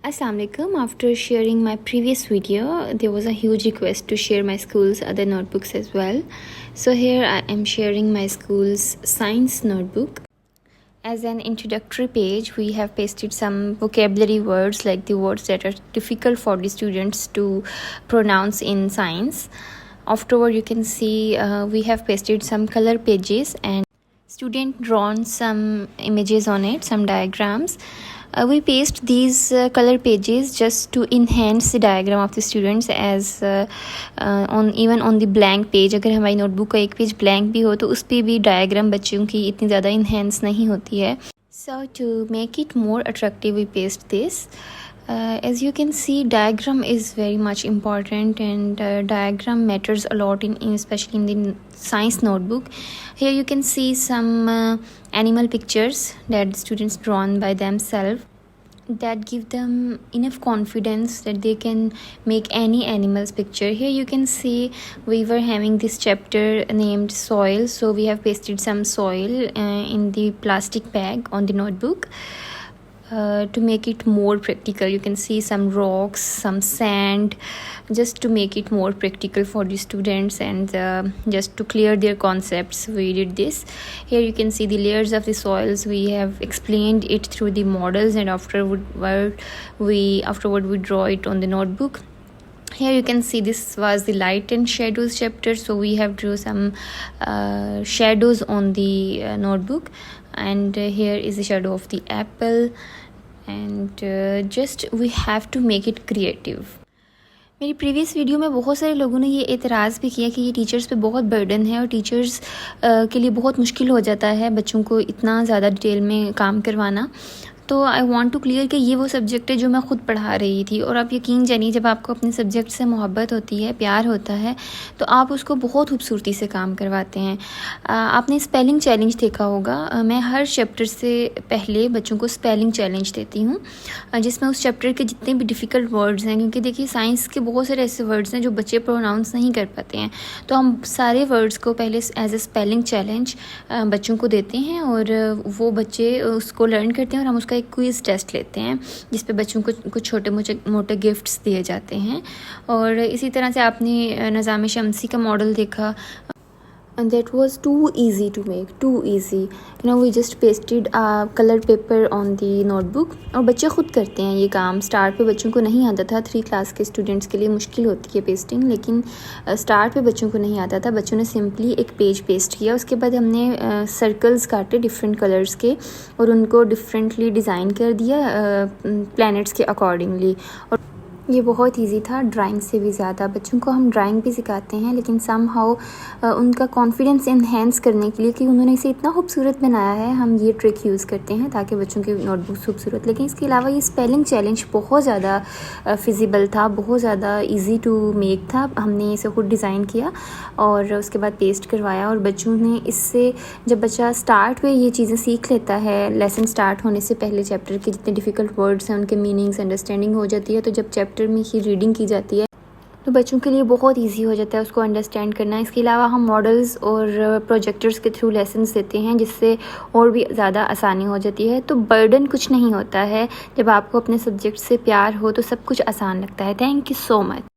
Assalamualaikum. After sharing my previous video, there was a huge request to share my school's other notebooks as well. So here I am sharing my school's science notebook. As an introductory page, we have pasted some vocabulary words like the words that are difficult for the students to pronounce in science. Afterward, you can see we have pasted some color pages and student drawn some images on it, some diagrams. We paste these color pages just to enhance the diagram of the students as on the blank page. अगर हमारी notebook का एक page blank भी हो तो उस पर भी diagram बच्चों की इतनी ज़्यादा enhance नहीं होती है. So to make it more attractive, we paste this. As you can see, diagram is very much important and diagram matters a lot especially in the science notebook. Here you can see some animal pictures that students drawn by themselves that give them enough confidence that they can make any animal's picture. Here you can see we were having this chapter named soil, so we have pasted some soil in the plastic bag on the notebook. To make it more practical, you can see some rocks, some sand, just to make it more practical for the students and just to clear their concepts, we did this. Here you can see the layers of the soils. We have explained it through the models and afterward we draw it on the notebook. Here you can see this was the light and shadows chapter, so we have drew some shadows on the notebook, and here is the shadow of the apple, and just we have to make it creative. मेरी previous video में बहुत सारे लोगों ने ये एतराज़ भी किया कि ये टीचर्स पे बहुत बर्डन है और टीचर्स के लिए बहुत मुश्किल हो जाता है बच्चों को इतना ज़्यादा डिटेल में काम करवाना. तो आई वांट टू क्लियर कि ये वो सब्जेक्ट है जो मैं ख़ुद पढ़ा रही थी, और आप यकीन जानिए जब आपको अपने सब्जेक्ट से मोहब्बत होती है, प्यार होता है, तो आप उसको बहुत खूबसूरती से काम करवाते हैं. आपने स्पेलिंग चैलेंज देखा होगा. मैं हर चैप्टर से पहले बच्चों को स्पेलिंग चैलेंज देती हूँ जिसमें उस चैप्टर के जितने भी डिफ़िकल्ट वर्ड्स हैं, क्योंकि देखिए साइंस के बहुत सारे ऐसे वर्ड्स हैं जो बच्चे प्रोनाउंस नहीं कर पाते हैं, तो हम सारे वर्ड्स को पहले एज ए स्पेलिंग चैलेंज बच्चों को देते हैं और वो बच्चे उसको लर्न करते हैं और हम उसका एक क्विज़ टेस्ट लेते हैं जिस पे बच्चों को कुछ छोटे मोटे गिफ्ट्स दिए जाते हैं. और इसी तरह से आपने निज़ाम शमसी का मॉडल देखा, and that was too easy to make, too easy. We just pasted color paper on the notebook और बच्चे खुद करते हैं ये काम. स्टार्ट पे बच्चों को नहीं आता था, 3 क्लास के स्टूडेंट्स के लिए मुश्किल होती है पेस्टिंग, लेकिन स्टार्ट पे बच्चों को नहीं आता था. बच्चों ने सिंपली एक पेज पेस्ट किया, उसके बाद हमने सर्कल्स काटे डिफरेंट कलर्स के और उनको डिफरेंटली डिज़ाइन कर दिया प्लैनेट्स के अकॉर्डिंगली. और ये बहुत इजी था, ड्राइंग से भी ज़्यादा. बच्चों को हम ड्राइंग भी सिखाते हैं, लेकिन समहाउ उनका कॉन्फिडेंस इन्हेंस करने के लिए कि उन्होंने इसे इतना खूबसूरत बनाया है, हम ये ट्रिक यूज़ करते हैं ताकि बच्चों की नोटबुक खूबसूरत. लेकिन इसके अलावा ये स्पेलिंग चैलेंज बहुत ज़्यादा फिजिबल था, बहुत ज़्यादा इजी टू मेक था. हमने इसे खुद डिज़ाइन किया और उसके बाद पेस्ट करवाया, और बच्चों ने इससे, जब बच्चा स्टार्ट में ये चीज़ें सीख लेता है, लेसन स्टार्ट होने से पहले चैप्टर के जितने डिफ़िकल्ट वर्ड्स हैं उनके मीनिंग्स अंडरस्टैंडिंग हो जाती है, तो जब चैप्टर में ही रीडिंग की जाती है तो बच्चों के लिए बहुत इजी हो जाता है उसको अंडरस्टैंड करना. इसके अलावा हम मॉडल्स और प्रोजेक्टर्स के थ्रू लेसन्स देते हैं जिससे और भी ज़्यादा आसानी हो जाती है. तो बर्डन कुछ नहीं होता है, जब आपको अपने सब्जेक्ट से प्यार हो तो सब कुछ आसान लगता है. Thank you so much.